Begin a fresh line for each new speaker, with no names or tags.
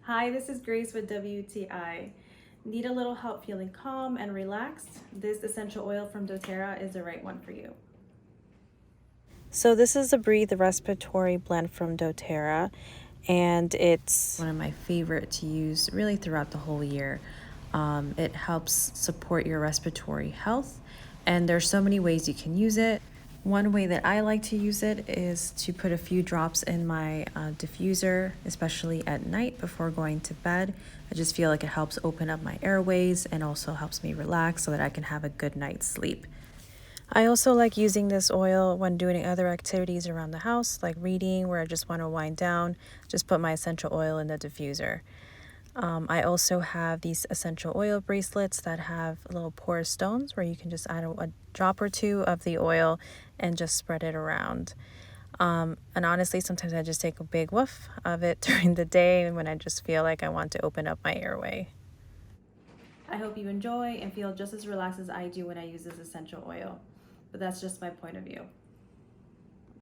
Hi, this is Grace with WTI. Need a little help feeling calm and relaxed? This essential oil from doTERRA is the right one for you.
So this is the Breathe Respiratory blend from doTERRA, and it's one of my favorite to use really throughout the whole year. It helps support your respiratory health, and there's so many ways you can use it. One way that I like to use it is to put a few drops in my diffuser, especially at night before going to bed. I just feel like it helps open up my airways and also helps me relax so that I can have a good night's sleep. I also like using this oil when doing other activities around the house, like reading, where I just want to wind down, just put my essential oil in the diffuser. I also have these essential oil bracelets that have little porous stones where you can just add a drop or two of the oil and just spread it around. And honestly, sometimes I just take a big whiff of it during the day when I just feel like I want to open up my airway.
I hope you enjoy and feel just as relaxed as I do when I use this essential oil, but that's just my point of view.